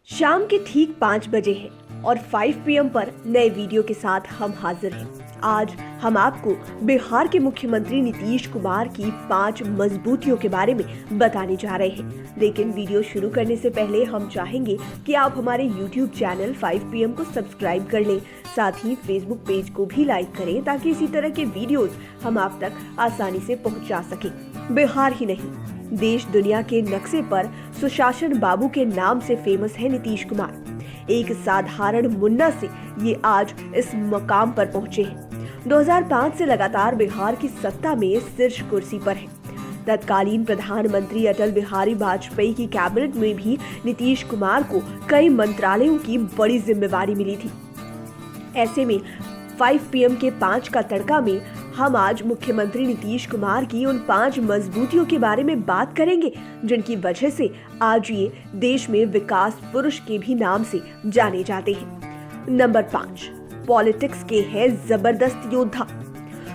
शाम के ठीक 5 बजे हैं और 5 PM पर नए वीडियो के साथ हम हाजिर हैं। आज हम आपको बिहार के मुख्यमंत्री नीतीश कुमार की 5 मजबूतियों के बारे में बताने जा रहे हैं। लेकिन वीडियो शुरू करने से पहले हम चाहेंगे कि आप हमारे YouTube चैनल 5 PM को सब्सक्राइब कर लें। साथ ही Facebook पेज को भी लाइक करें ताकि इसी तरह के वीडियोस हम आप तक आसानी से पहुंचा सकें। बिहार ही नहीं, देश दुनिया के नक्शे पर सुशासन बाबू के नाम से फेमस है नीतीश कुमार। एक साधारण मुन्ना से ये आज इस मकाम पर पहुंचे हैं। 2005 से लगातार बिहार की सत्ता में शीर्ष कुर्सी पर है। तत्कालीन प्रधानमंत्री अटल बिहारी वाजपेयी की कैबिनेट में भी नीतीश कुमार को कई मंत्रालयों की बड़ी जिम्मेवारी मिली थी। ऐसे में 5 PM के 5 का तड़का में हम आज मुख्यमंत्री नीतीश कुमार की उन 5 मजबूतियों के बारे में बात करेंगे जिनकी वजह से आज ये देश में विकास पुरुष के भी नाम से जाने जाते हैं। नंबर 5, पॉलिटिक्स के हैं जबरदस्त योद्धा।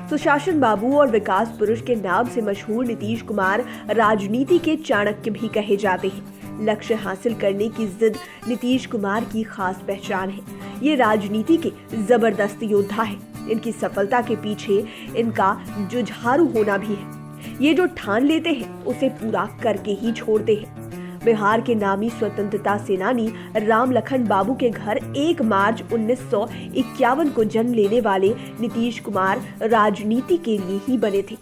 सुशासन बाबू और विकास पुरुष के नाम से मशहूर नीतीश कुमार राजनीति के चाणक्य भी कहे जाते हैं। लक्ष्य हासिल करने की जिद नीतीश कुमार की खास पहचान है। ये राजनीति के जबरदस्त योद्धा है। इनकी सफलता के पीछे इनका जुझारू होना भी है। ये जो ठान लेते हैं उसे पूरा करके ही छोड़ते हैं। बिहार के नामी स्वतंत्रता सेनानी राम लखन बाबू के घर 1 मार्च 1951 को जन्म लेने वाले नीतीश कुमार राजनीति के लिए ही बने थे।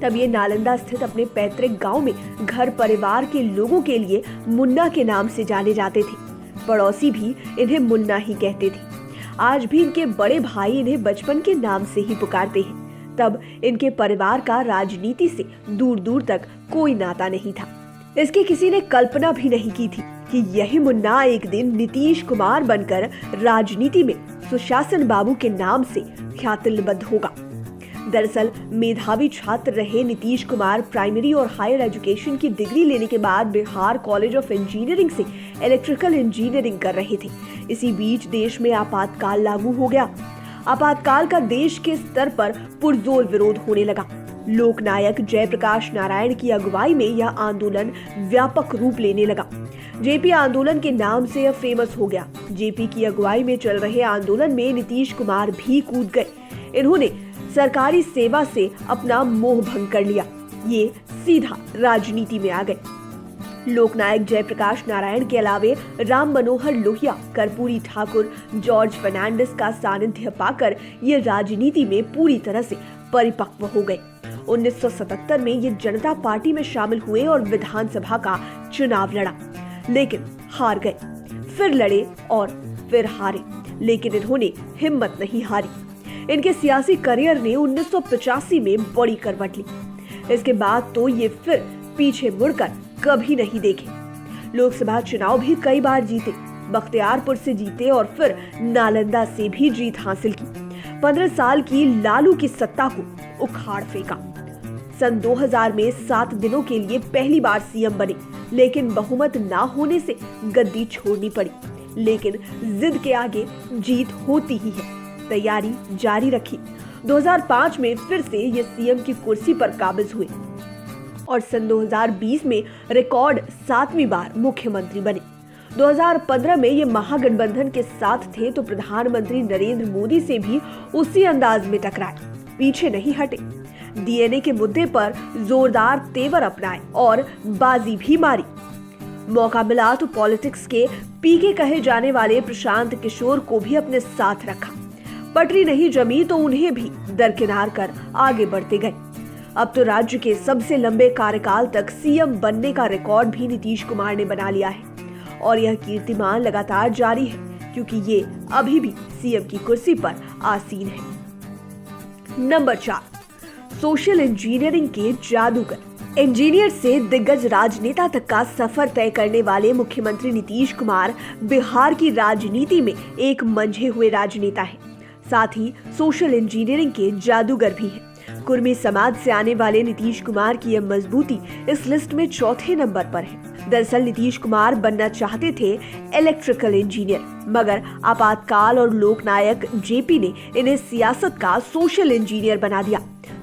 तब ये नालंदा स्थित अपने पैतृक गांव में घर परिवार के लोगों के लिए मुन्ना के नाम से जाने जाते थे। पड़ोसी भी इन्हें मुन्ना ही कहते थे। आज भी इनके बड़े भाई इन्हें बचपन के नाम से ही पुकारते हैं। तब इनके परिवार का राजनीति से दूर दूर तक कोई नाता नहीं था। इसकी किसी ने कल्पना भी नहीं की थी कि यही मुन्ना एक दिन नीतीश कुमार बनकर राजनीति में सुशासन बाबू के नाम से ख्यातिबद्ध होगा। दरअसल मेधावी छात्र रहे नीतीश कुमार प्राइमरी और हायर एजुकेशन की डिग्री लेने के बाद बिहार कॉलेज ऑफ इंजीनियरिंग से इलेक्ट्रिकल इंजीनियरिंग कर रहे थे। इसी बीच देश में आपातकाल लागू हो गया। आपातकाल का देश के स्तर पर पुरजोर विरोध होने लगा। लोकनायक जयप्रकाश नारायण की अगुवाई में यह आंदोलन व्यापक रूप लेने लगा। जेपी आंदोलन के नाम से यह फेमस हो गया। जेपी की अगुवाई में चल रहे आंदोलन में नीतीश कुमार भी कूद गए। इन्होंने सरकारी सेवा से अपना मोह भंग कर लिया। ये सीधा राजनीति में आ गए। लोकनायक जयप्रकाश नारायण के अलावे राम मनोहर लोहिया, कर्पूरी ठाकुर, जॉर्ज फर्नांडिस का सानिध्य पाकर ये राजनीति में पूरी तरह से परिपक्व हो गए। 1977 में ये जनता पार्टी में शामिल हुए और विधानसभा का चुनाव लड़ा, लेकिन हार गए। फिर लड़े और फिर हारे, लेकिन इन्होंने हिम्मत नहीं हारी। इनके सियासी करियर ने 1985 में बड़ी करवट ली। इसके बाद तो ये फिर पीछे मुड़कर कभी नहीं देखे। लोकसभा चुनाव भी कई बार जीते, बख्तियारपुर से जीते और फिर नालंदा से भी जीत हासिल की। 15 साल की लालू की सत्ता को उखाड़ फेंका। सन 2000 में 7 दिनों के लिए पहली बार सीएम बने, लेकिन बहुमत ना होने से गद्दी छोड़नी पड़ी। लेकिन जिद के आगे जीत होती ही है। तैयारी जारी रखी। 2005 में फिर से ये सीएम की कुर्सी पर काबिज हुए और सन 2020 में रिकॉर्ड 7वीं बार मुख्यमंत्री बने। 2015 में ये महागठबंधन के साथ थे तो प्रधानमंत्री नरेंद्र मोदी से भी उसी अंदाज में टकराए, पीछे नहीं हटे। डीएनए के मुद्दे पर जोरदार तेवर अपनाए और बाजी भी मारी। मौका मिला तो पॉलिटिक्स के पीके कहे जाने वाले प्रशांत किशोर को भी अपने साथ रखा। पटरी नहीं जमी तो उन्हें भी दरकिनार कर आगे बढ़ते गए। अब तो राज्य के सबसे लंबे कार्यकाल तक सीएम बनने का रिकॉर्ड भी नीतीश कुमार ने बना लिया है और यह कीर्तिमान लगातार जारी है क्योंकि ये अभी भी सीएम की कुर्सी पर आसीन है। नंबर 4, सोशल इंजीनियरिंग के जादूगर। इंजीनियर से दिग्गज राजनेता तक का सफर तय करने वाले मुख्यमंत्री नीतीश कुमार बिहार की राजनीति में एक मंझे हुए राजनेता है। साथ ही सोशल इंजीनियरिंग के जादूगर भी हैं। कुर्मी समाज से आने वाले नीतीश कुमार की यह मजबूती इस लिस्ट में 4थे नंबर पर है। दरअसल नीतीश कुमार बनना चाहते थे इलेक्ट्रिकल इंजीनियर, मगर आपातकाल और लोकनायक जेपी ने इन्हें सियासत का सोशल इंजीनियर बना दिया।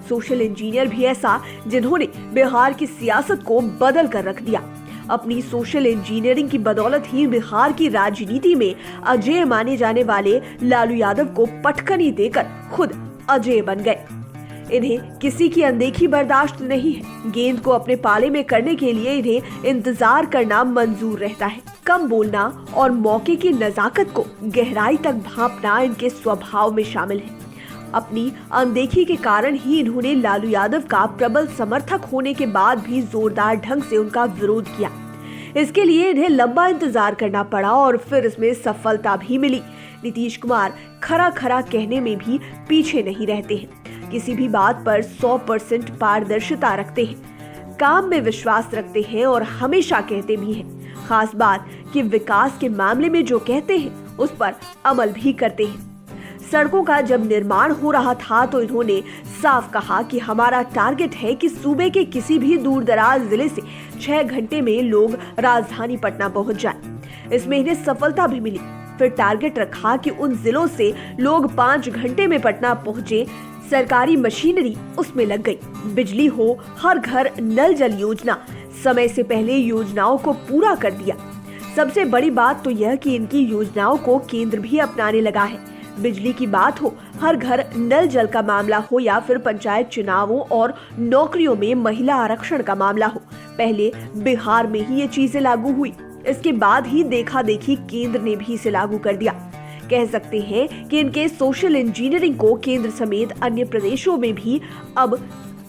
सोशल इंजीनियर भी ऐसा जिन्होंने बिहार की सियासत को बदल कर रख दिया। अपनी सोशल इंजीनियरिंग की बदौलत ही बिहार की राजनीति में अजय माने जाने वाले लालू यादव को पटखनी देकर खुद अजय बन गए। इन्हें किसी की अनदेखी बर्दाश्त नहीं है। गेंद को अपने पाले में करने के लिए इन्हें इंतजार करना मंजूर रहता है। कम बोलना और मौके की नजाकत को गहराई तक भांपना इनके स्वभाव में शामिल है। अपनी अनदेखी के कारण ही इन्होंने लालू यादव का प्रबल समर्थक होने के बाद भी जोरदार ढंग से उनका विरोध किया। इसके लिए इन्हें लंबा इंतजार करना पड़ा और फिर इसमें सफलता भी मिली। नीतीश कुमार खरा खरा कहने में भी पीछे नहीं रहते हैं। किसी भी बात पर 100% पारदर्शिता रखते हैं, काम में विश्वास रखते हैं और हमेशा कहते भी हैं। खास बात कि विकास के मामले में जो कहते हैं उस पर अमल भी करते हैं। सड़कों का जब निर्माण हो रहा था तो इन्होंने साफ कहा कि हमारा टारगेट है कि सूबे के किसी भी दूर दराज जिले से 6 घंटे में लोग राजधानी पटना पहुंच जाएं। इसमें इन्हें सफलता भी मिली। फिर टारगेट रखा कि उन जिलों से लोग 5 घंटे में पटना पहुंचे। सरकारी मशीनरी उसमें लग गई। बिजली हो, हर घर नल जल योजना, समय से पहले योजनाओं को पूरा कर दिया। सबसे बड़ी बात तो यह कि इनकी योजनाओं को केंद्र भी अपनाने लगा है। बिजली की बात हो, हर घर नल जल का मामला हो या फिर पंचायत चुनावों और नौकरियों में महिला आरक्षण का मामला हो, पहले बिहार में ही ये चीजें लागू हुई। इसके बाद ही देखा देखी केंद्र ने भी इसे लागू कर दिया। कह सकते हैं कि इनके सोशल इंजीनियरिंग को केंद्र समेत अन्य प्रदेशों में भी अब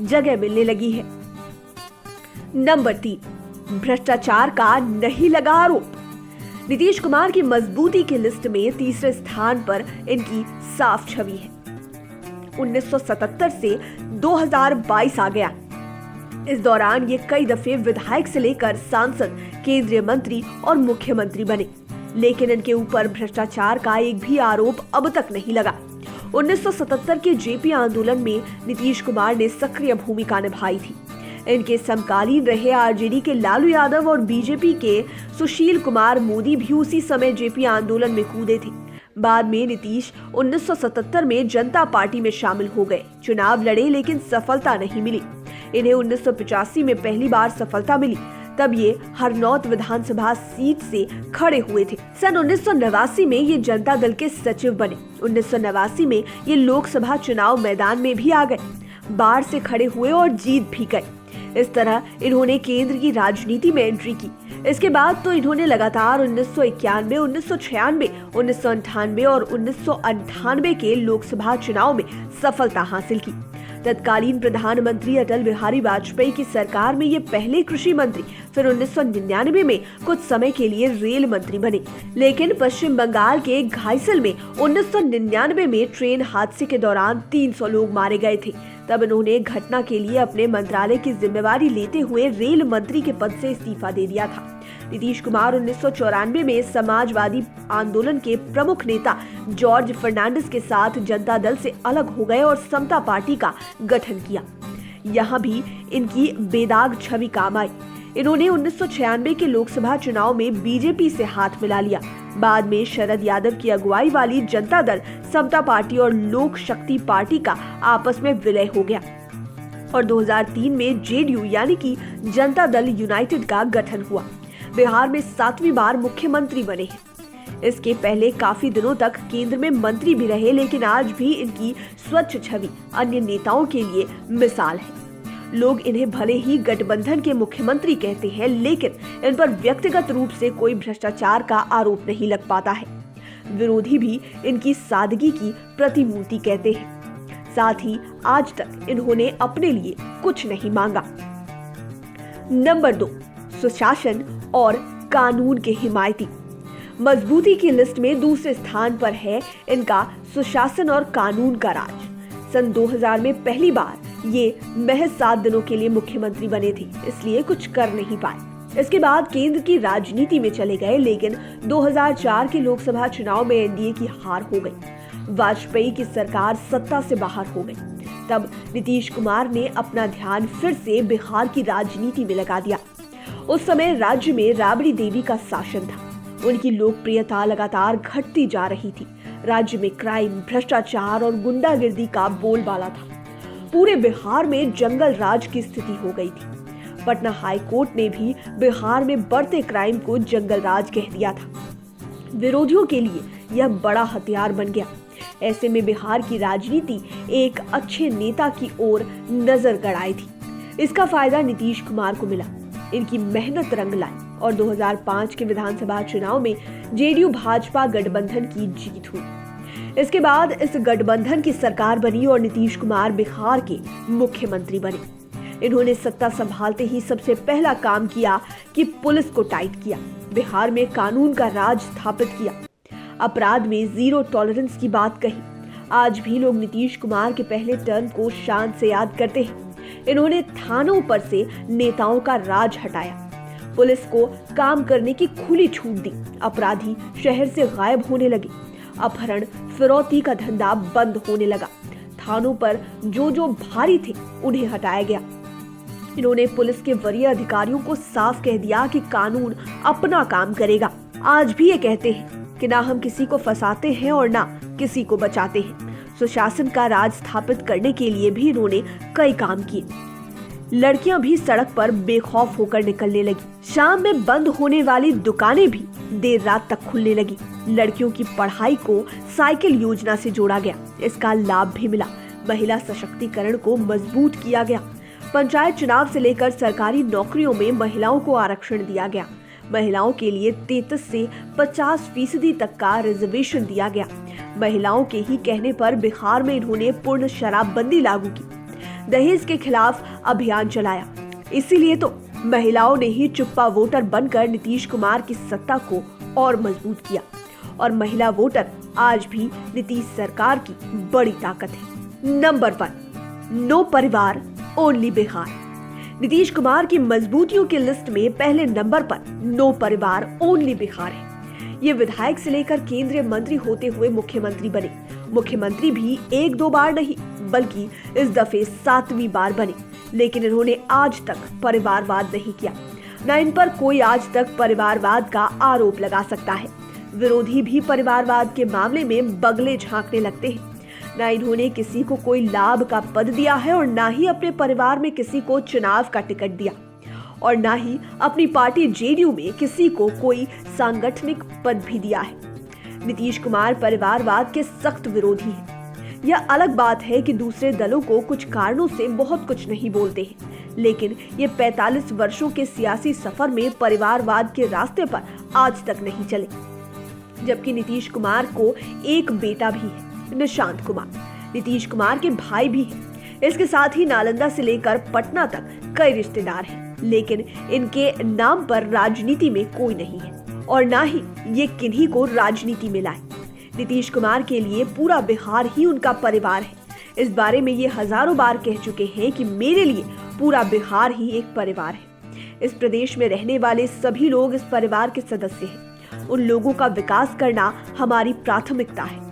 जगह मिलने लगी है। नंबर 3, भ्रष्टाचार का नहीं लगा आरोप। नीतीश कुमार की मजबूती की लिस्ट में तीसरे स्थान पर इनकी साफ छवि है। 1977 से 2022 आ गया। इस दौरान ये कई दफे विधायक से लेकर सांसद, केंद्रीय मंत्री और मुख्यमंत्री बने, लेकिन इनके ऊपर भ्रष्टाचार का एक भी आरोप अब तक नहीं लगा। 1977 के जेपी आंदोलन में नीतीश कुमार ने सक्रिय भूमिका निभाई थी। इनके समकालीन रहे आरजेडी के लालू यादव और बीजेपी के सुशील कुमार मोदी भी उसी समय जेपी आंदोलन में कूदे थे। बाद में नीतीश 1977 में जनता पार्टी में शामिल हो गए, चुनाव लड़े लेकिन सफलता नहीं मिली। इन्हें 1985 में पहली बार सफलता मिली, तब ये हरनौत विधानसभा सीट से खड़े हुए थे। सन 1989 में ये जनता दल के सचिव बने। 1989 में ये लोकसभा चुनाव मैदान में भी आ गए, बाढ़ से खड़े हुए और जीत भी गए। इस तरह इन्होंने केंद्र की राजनीति में एंट्री की। इसके बाद तो इन्होंने लगातार 1991, 1996, 1998 और 1998 के लोकसभा चुनाव में सफलता हासिल की। तत्कालीन प्रधानमंत्री अटल बिहारी वाजपेयी की सरकार में ये पहले कृषि मंत्री, फिर 1999 में कुछ समय के लिए रेल मंत्री बने। लेकिन पश्चिम बंगाल के घाइसल में 1999 में ट्रेन हादसे के दौरान 300 लोग मारे गए थे। तब इन्होंने घटना के लिए अपने मंत्रालय की जिम्मेवारी लेते हुए रेल मंत्री के पद से इस्तीफा दे दिया था। नीतीश कुमार 1994 में समाजवादी आंदोलन के प्रमुख नेता जॉर्ज फर्नांडिस के साथ जनता दल से अलग हो गए और समता पार्टी का गठन किया। यहाँ भी इनकी बेदाग छवि काम आई। इन्होंने 1996 के लोकसभा चुनाव में बीजेपी से हाथ मिला लिया। बाद में शरद यादव की अगुवाई वाली जनता दल, समता पार्टी और लोक शक्ति पार्टी का आपस में विलय हो गया और 2003 में जेडीयू यानी कि जनता दल यूनाइटेड का गठन हुआ। बिहार में 7वीं बार मुख्यमंत्री बने हैं। इसके पहले काफी दिनों तक केंद्र में मंत्री भी रहे, लेकिन आज भी इनकी स्वच्छ छवि अन्य नेताओं के लिए मिसाल है। लोग इन्हें भले ही गठबंधन के मुख्यमंत्री कहते हैं, लेकिन इन पर व्यक्तिगत रूप से कोई भ्रष्टाचार का आरोप नहीं लग पाता है। विरोधी भी इनकी सादगी की प्रतिमूर्ति कहते हैं। साथ ही आज तक इन्होंने अपने लिए कुछ नहीं मांगा। नंबर 2, सुशासन और कानून के हिमायती। मजबूती की लिस्ट में दूसरे स्थान पर है इनका सुशासन और कानून का राज। सन 2000 में पहली बार ये महज 7 दिनों के लिए मुख्यमंत्री बने थे, इसलिए कुछ कर नहीं पाए। इसके बाद केंद्र की राजनीति में चले गए, लेकिन 2004 के लोकसभा चुनाव में एनडीए की हार हो गई। वाजपेयी की सरकार सत्ता से बाहर हो गई। तब नीतीश कुमार ने अपना ध्यान फिर से बिहार की राजनीति में लगा दिया। उस समय राज्य में राबड़ी देवी का शासन था। उनकी लोकप्रियता लगातार घटती जा रही थी। राज्य में क्राइम, भ्रष्टाचार और गुंडागिर्दी का बोलबाला था। पूरे बिहार में जंगल राज की स्थिति हो गई थी। पटना हाई कोर्ट ने भी बिहार में बढ़ते क्राइम को जंगल राज कह दिया था। विरोधियों के लिए यह बड़ा हथियार बन गया। ऐसे में बिहार की राजनीति एक अच्छे नेता की ओर नजर गड़ाई थी। इसका फायदा नीतीश कुमार को मिला। इनकी मेहनत रंग लाई और 2005 के विधानसभा चुनाव में जेडीयू भाजपा गठबंधन की जीत हुई। इसके बाद इस गठबंधन की सरकार बनी और नीतीश कुमार बिहार के मुख्यमंत्री बने। इन्होंने सत्ता संभालते ही सबसे पहला काम किया कि पुलिस को टाइट किया, बिहार में कानून का राज स्थापित किया, अपराध में जीरो टॉलरेंस की बात कही। आज भी लोग नीतीश कुमार के पहले टर्म को शान से याद करते हैं। इन्होंने थानों पर से नेताओं का राज हटाया, पुलिस को काम करने की खुली छूट दी, अपराधी शहर से गायब होने लगे, अपहरण फिरौती का धंधा बंद होने लगा, थानों पर जो भारी थे उन्हें हटाया गया। इन्होंने पुलिस के वरीय अधिकारियों को साफ कह दिया कि कानून अपना काम करेगा। आज भी ये कहते हैं कि ना हम किसी को फंसाते हैं और ना किसी को बचाते हैं। सुशासन का राज स्थापित करने के लिए भी इन्होंने कई काम किए। लड़कियां भी सड़क पर बेखौफ होकर निकलने लगी। शाम में बंद होने वाली दुकानें भी देर रात तक खुलने लगी। लड़कियों की पढ़ाई को साइकिल योजना से जोड़ा गया, इसका लाभ भी मिला। महिला सशक्तिकरण को मजबूत किया गया। पंचायत चुनाव से लेकर सरकारी नौकरियों में महिलाओं को आरक्षण दिया गया। महिलाओं के लिए 33 से 50% तक का रिजर्वेशन दिया गया। महिलाओं के ही कहने पर बिहार में इन्होंने पूर्ण शराबबंदी लागू की, दहेज के खिलाफ अभियान चलाया। इसीलिए तो महिलाओं ने ही चुप्पा वोटर बनकर नीतीश कुमार की सत्ता को और मजबूत किया और महिला वोटर आज भी नीतीश सरकार की बड़ी ताकत है। नंबर 1, नो परिवार ओनली बिहार। नीतीश कुमार की मजबूतियों की लिस्ट में पहले नंबर पर नो परिवार ओनली बिहार है। ये विधायक से लेकर केंद्रीय मंत्री होते हुए मुख्यमंत्री बने। मुख्यमंत्री भी 1-2 बार नहीं बल्कि इस दफे 7वीं बार बने, लेकिन इन्होंने आज तक परिवारवाद नहीं किया। न इन पर कोई आज तक परिवारवाद का आरोप लगा सकता है। विरोधी भी परिवारवाद के मामले में बगले झांकने लगते हैं। न इन्होंने किसी को कोई लाभ का पद दिया है और न ही अपने परिवार में किसी को चुनाव का टिकट दिया और न ही अपनी पार्टी जेडीयू में किसी को कोई सांगठनिक पद भी दिया है। नीतीश कुमार परिवारवाद के सख्त विरोधी हैं। यह अलग बात है कि दूसरे दलों को कुछ कारणों से बहुत कुछ नहीं बोलते हैं, लेकिन ये 45 वर्षों के सियासी सफर में परिवारवाद के रास्ते पर आज तक नहीं चले। जबकि नीतीश कुमार को एक बेटा भी है, निशांत कुमार, नीतीश कुमार के भाई भी हैं। इसके साथ ही नालंदा से लेकर पटना तक कई रिश्तेदार हैं, लेकिन इनके नाम पर राजनीति में कोई नहीं है और ना ही ये किन्हीं को राजनीति में लाए। नीतीश कुमार के लिए पूरा बिहार ही उनका परिवार है। इस बारे में ये हजारों बार कह चुके हैं कि मेरे लिए पूरा बिहार ही एक परिवार है। इस प्रदेश में रहने वाले सभी लोग इस परिवार के सदस्य हैं। उन लोगों का विकास करना हमारी प्राथमिकता है।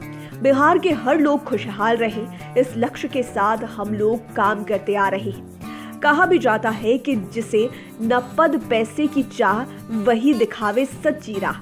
बिहार के हर लोग खुशहाल रहे, इस लक्ष्य के साथ हम लोग काम करते आ रहे हैं। कहा भी जाता है कि जिसे न पद पैसे की चाह वही दिखावे सच्ची राह।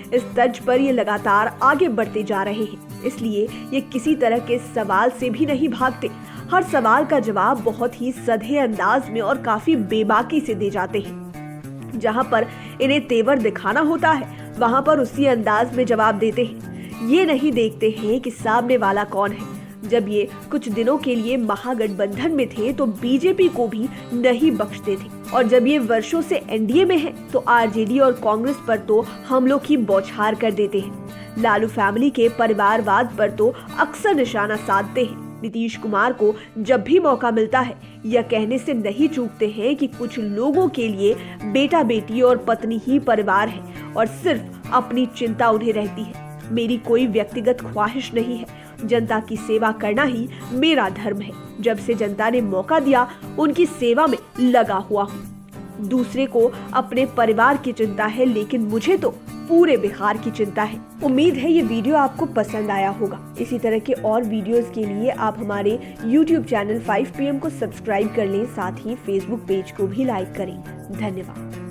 इस तर्ज पर ये लगातार आगे बढ़ते जा रहे हैं, इसलिए ये किसी तरह के सवाल से भी नहीं भागते। हर सवाल का जवाब बहुत ही सधे अंदाज में और काफी बेबाकी से दे जाते हैं। जहां पर इन्हें तेवर दिखाना होता है वहां पर उसी अंदाज में जवाब देते हैं। ये नहीं देखते हैं कि सामने वाला कौन है। जब ये कुछ दिनों के लिए महागठबंधन में थे तो बीजेपी को भी नहीं बख्शते थे और जब ये वर्षों से एनडीए में है तो आरजेडी और कांग्रेस पर तो हम लोग ही बौछार कर देते हैं। लालू फैमिली के परिवारवाद पर तो अक्सर निशाना साधते हैं। नीतीश कुमार को जब भी मौका मिलता है यह कहने से नहीं चूकते हैं कि कुछ लोगों के लिए बेटा बेटी और पत्नी ही परिवार है और सिर्फ अपनी चिंता उन्हें रहती है। मेरी कोई व्यक्तिगत ख्वाहिश नहीं है, जनता की सेवा करना ही मेरा धर्म है। जब से जनता ने मौका दिया उनकी सेवा में लगा हुआ हूँ। दूसरे को अपने परिवार की चिंता है, लेकिन मुझे तो पूरे बिहार की चिंता है। उम्मीद है ये वीडियो आपको पसंद आया होगा। इसी तरह के और वीडियोस के लिए आप हमारे YouTube चैनल 5 PM को सब्सक्राइब कर लें, साथ ही Facebook पेज को भी लाइक करें। धन्यवाद।